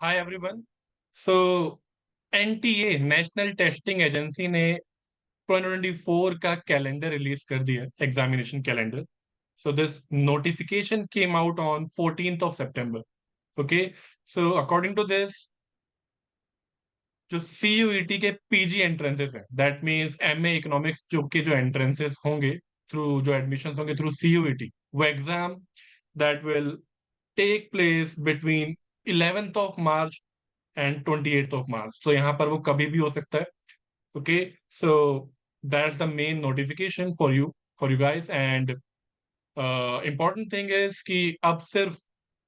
हाय everyone. So NTA national testing agency ने 2024 का calendar release कर दिया, examination calendar. So this notification came out on 14th of September. Okay, so according to this, जो CUET के PG entrances है, that means MA economics जो entrances होंगे through, जो एडमिशन होंगे थ्रू सीयूईटी, वो exam that will take place between 11th of March and 28th of March. तो यहाँ पर वो कभी भी हो सकता है। Okay, so that's the main notification for you guys. And important thing is कि अब सिर्फ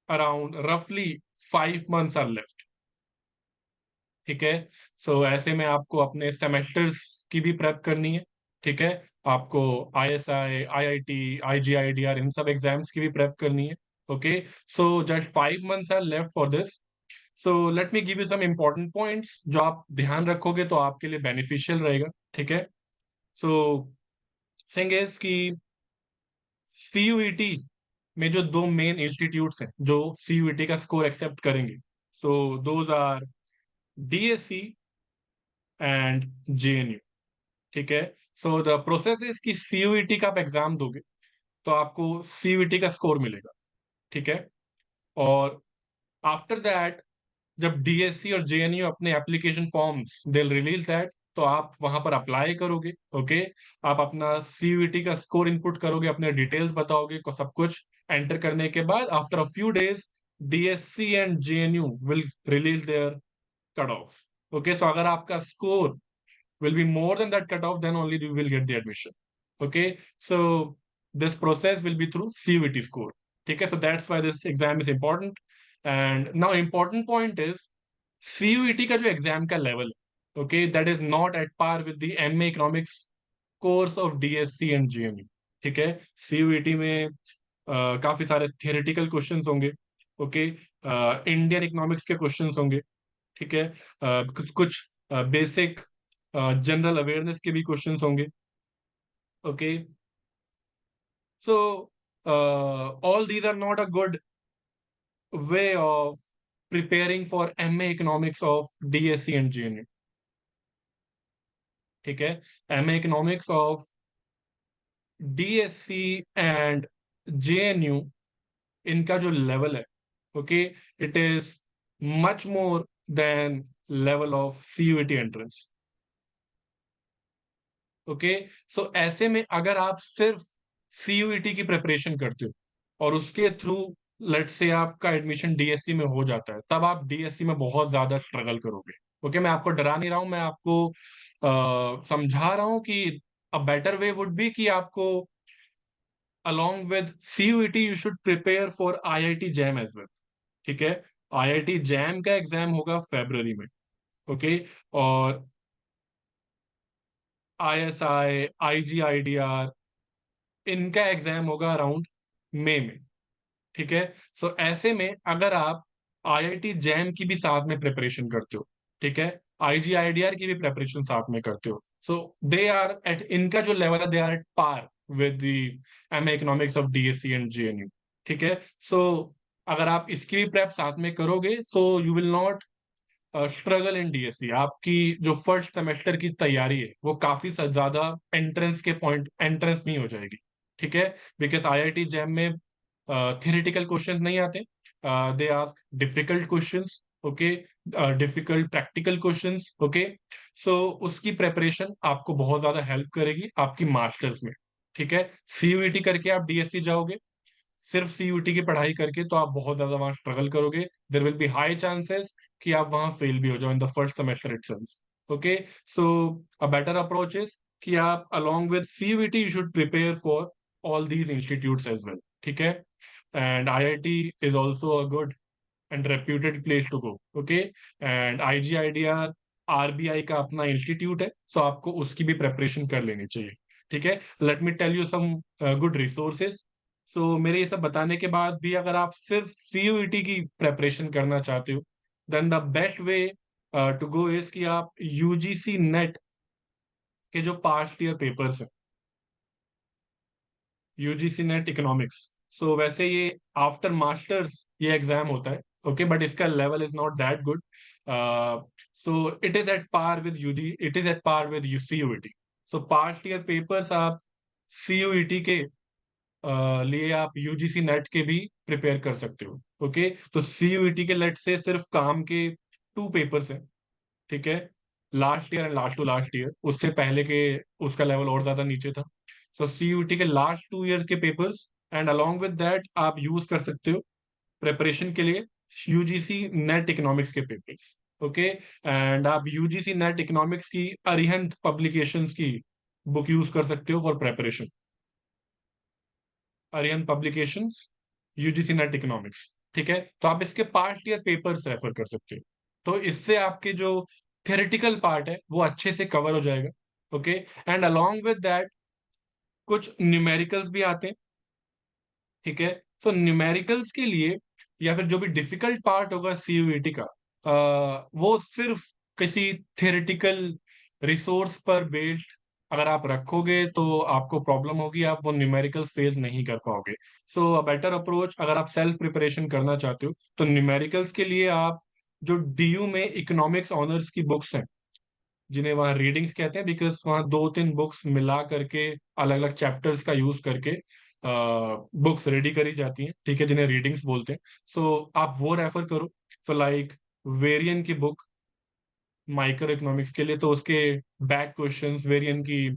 अराउंड रफली 5 months आर लेफ्ट। ठीक है, सो ऐसे में आपको अपने सेमेस्टर्स की भी प्रेप करनी है। ठीक है, आपको आईएसआई, आईआईटी, आईजीआईडीआर, इन सब एग्जाम्स की भी प्रेप करनी है। Okay, so just 5 months are left for this. So let me give you some important points जो आप ध्यान रखोगे तो आपके लिए बेनिफिशियल रहेगा। ठीक है, सो थिंग इज कि सीयूईटी में जो दो मेन इंस्टीट्यूट्स हैं जो सीयूईटी का स्कोर एक्सेप्ट करेंगे, so those are DSC and JNU. ठीक है, सो द प्रोसेस इज कि सीयूईटी का आप एग्जाम दोगे तो आपको सीयूईटी का स्कोर मिलेगा। ठीक है, और आफ्टर दैट जब डीएससी और जेएनयू अपने application forms they release that, तो आप वहां पर अप्लाई करोगे। ओके, आप अपना सीयूईटी का स्कोर इनपुट करोगे, अपने डिटेल्स बताओगे को सब कुछ एंटर करने के बाद after a few days DSC and JNU will release their cut off. Okay, so अगर आपका score will be more than that cutoff, then only you will get the admission. Okay, so this process will be through CUET score. Okay, so that's why this exam is important. And now important point is CUET का जो exam का level है, okay, that is not at par with the MA Economics course of DSC and GMU. ठीक है, CUET में काफी सारे theoretical questions होंगे। ओके, इंडियन इकोनॉमिक्स के क्वेश्चंस होंगे। ठीक है, कुछ कुछ बेसिक जनरल अवेयरनेस के भी क्वेश्चंस होंगे। Okay, so all these are not a good way of preparing for MA economics of DSC and JNU. ठीक है, MA economics of DSC and JNU, इनका जो लेवल है, okay, it is much more than level of CUET entrance. Okay, so ऐसे में अगर आप सिर्फ सीयूईटी की प्रिपरेशन करते हो और उसके थ्रू लेट से आपका एडमिशन डीएससी में हो जाता है, तब आप डीएससी में बहुत ज्यादा स्ट्रगल करोगे। ओके, मैं आपको डरा नहीं रहा हूं, मैं आपको समझा रहा हूं कि a better way would be कि आपको along with CUET you should prepare for IIT JAM as well. ठीक है, आईआईटी जैम का एग्जाम होगा फरवरी में। ओके, और आईएसआई, आईजीआईडीआर, इनका एग्जाम होगा अराउंड मई में। ठीक है, सो ऐसे में अगर आप आईआईटी जैम की भी साथ में प्रिपरेशन करते हो, ठीक है, आईजीआईडीआर की भी प्रिपरेशन साथ में करते हो, सो दे आर एट, इनका जो लेवल है, they are at par with the MA economics of DSC and JNU. ठीक है, सो अगर आप इसकी भी प्रेप साथ में करोगे so you will not struggle in DSC. आपकी जो फर्स्ट सेमेस्टर की तैयारी है वो काफी ज्यादा एंट्रेंस के पॉइंट एंट्रेंस में ही हो जाएगी। ठीक है, बिकॉज आईआईटी जैम में थियोरेटिकल क्वेश्चंस नहीं आते, they ask difficult questions. Okay, difficult practical questions. Okay, so उसकी प्रेपरेशन आपको बहुत ज्यादा हेल्प करेगी आपकी मास्टर्स में। ठीक है, सीयूईटी करके आप डीएससी जाओगे, सिर्फ सीयूटी की पढ़ाई करके तो आप बहुत ज्यादा वहां स्ट्रगल करोगे। There will be high chances कि आप वहां फेल भी हो जाओ in the first semester itself. Okay, so a better approach is कि आप along with CUET you should prepare for all these institutes as well. ठीक है, and IIT is also a good and reputed place to go. Okay, and IGIDR, RBI का अपना institute है, सो आपको उसकी भी प्रेपरेशन कर लेनी चाहिए। ठीक है, let me tell you some good resources. So मेरे ये सब बताने के बाद भी अगर आप सिर्फ सीयूईटी की प्रेपरेशन करना चाहते हो, then the best way to go is कि आप यूजीसी नेट के जो पास्ट ईयर पेपर्स हैं, यूजीसी नेट इकोनॉमिक्स, सो वैसे ये आफ्टर मास्टर्स ये एग्जाम होता है। ओके, बट इसका level is not that good. So it is at par with UG, it is at par with CUET. So past year papers आप CUET के लिए आप यूजीसी नेट के भी प्रिपेयर कर सकते हो. ओके, तो सीयूईटी के लेट से सिर्फ काम के 2 पेपर्स हैं. ठीक है, last year and last to last year, उससे पहले के उसका लेवल और ज्यादा नीचे था. सो सीयूईटी के लास्ट 2 ईयर के papers and along with that आप यूज कर सकते हो प्रिपरेशन के लिए यूजीसी नेट इकोनॉमिक्स के पेपर्स. ओके, एंड आप यूजीसी नेट इकोनॉमिक्स की अरिहंत पब्लिकेशंस की बुक यूज कर सकते हो for preparation. Arihant publications, UGC NET economics. ठीक है, तो आप इसके पास्ट ईयर पेपर्स रेफर कर सकते हो. तो इससे आपके जो थ्योरेटिकल पार्ट है वो अच्छे से कवर हो जाएगा. Okay, and along with that कुछ न्यूमेरिकल्स भी आते हैं. ठीक है, तो न्यूमेरिकल्स के लिए या फिर जो भी डिफिकल्ट पार्ट होगा सीयूईटी का, वो सिर्फ किसी थियोरेटिकल रिसोर्स पर बेस्ड अगर आप रखोगे तो आपको प्रॉब्लम होगी, आप वो न्यूमेरिकल्स फेस नहीं कर पाओगे. सो अ बेटर अप्रोच अगर आप सेल्फ प्रिपरेशन करना चाहते हो तो न्यूमेरिकल्स के लिए आप जो डीयू में इकोनॉमिक्स ऑनर्स की बुक्स हैं, जिन्हें वहाँ रीडिंग्स कहते हैं बिकॉज वहाँ 2-3 बुक्स मिला करके अलग अलग चैप्टर्स का यूज करके बुक्स रेडी करी जाती हैं. ठीक है, जिन्हें रीडिंग्स बोलते हैं. सो आप वो रेफर करो. सो लाइक वेरियन की बुक माइक्रो इकोनॉमिक्स के लिए, तो उसके बैक क्वेश्चंस वेरियन की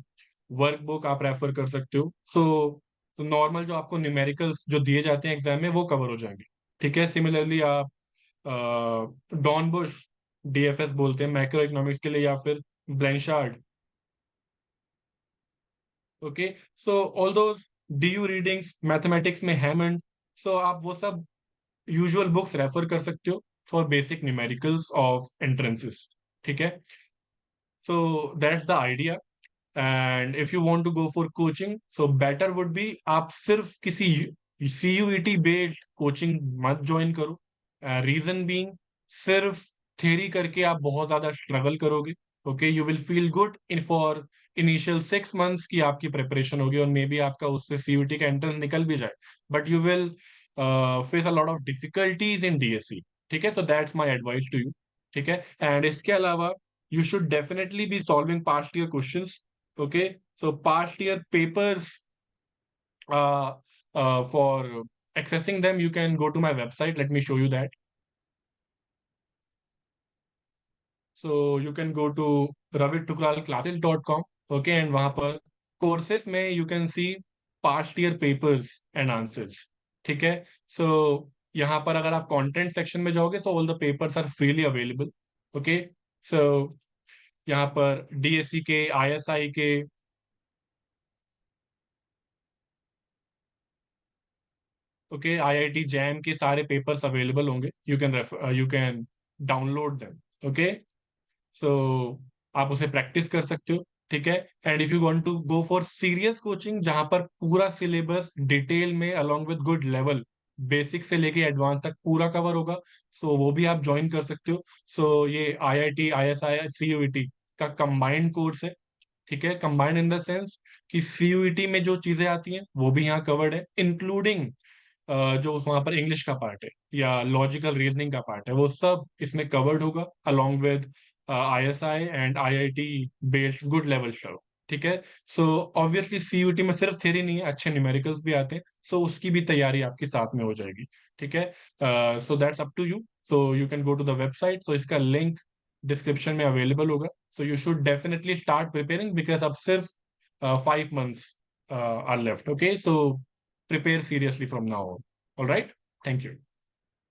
वर्क बुक आप रेफर कर सकते हो. सो नॉर्मल जो आपको न्यूमेरिकल्स जो दिए जाते हैं एग्जाम में वो कवर हो जाएंगे. ठीक है, सिमिलरली आप डॉन बुश डीएफएस बोलते हैं मैक्रो इकोनॉमिक्स के लिए, या फिर Blanchard. Okay, so all those DU readings mathematics में हैमंड, सो आप वो सब यूजुअल बुक्स रेफर कर सकते हो for basic numericals of entrances. ठीक है, so that's the idea. And if you want to go for coaching so better would be आप सिर्फ किसी सीयूईटी बेस्ड कोचिंग मत ज्वाइन करो. रीजन बीइंग, सिर्फ थ्योरी करके आप बहुत ज्यादा स्ट्रगल करोगे. Okay, you will feel good in for initial 6 months की आपकी प्रिपरेशन होगी और मे बी आपका उससे सीयूईटी का एंट्रेंस निकल भी जाए, but you will face a lot of difficulties in DSC. ठीक है, so that's my advice to you. ठीक है, एंड इसके अलावा you should definitely be solving past year questions. Okay, so past year papers, for accessing them you can go to my website. Let me show you that. So you can go to ravittukralclasses.com. Okay, and वहां पर courses में you can see past year papers and answers. ठीक है, so यहाँ पर अगर आप content section में जाओगे so all the papers are freely available. Okay, so यहाँ पर डीएससी के, आईएसआई के, ओके, आईआईटी जैम के सारे पेपर्स अवेलेबल होंगे. You can download them. Okay, so आप उसे प्रैक्टिस कर सकते हो. ठीक है, and if you want to go for serious coaching जहां पर पूरा सिलेबस डिटेल में along with good level basic से लेके एडवांस तक पूरा कवर होगा, सो वो भी आप ज्वाइन कर सकते हो. सो ये आईआईटी, आईएसआई, सीयूईटी का कंबाइंड कोर्स है. ठीक है, कंबाइंड इन द सेंस कि सीयूईटी में जो चीजें आती हैं वो भी यहाँ कवर्ड है, इंक्लूडिंग जो वहां पर इंग्लिश का पार्ट है या लॉजिकल रीजनिंग का पार्ट है वो सब इसमें कवर्ड होगा along with ISI and IIT based good level stuff. ठीक है, सो ऑब्वियसली सीयूटी में सिर्फ थ्योरी नहीं है, अच्छे न्यूमेरिकल्स भी आते हैं, सो उसकी भी तैयारी आपके साथ में हो जाएगी. ठीक है, so that's up to you. So you can go to the website, so इसका लिंक डिस्क्रिप्शन में अवेलेबल होगा. So you should definitely start preparing because अब सिर्फ 5 months are left. Okay, so prepare seriously from now on. All right, thank you.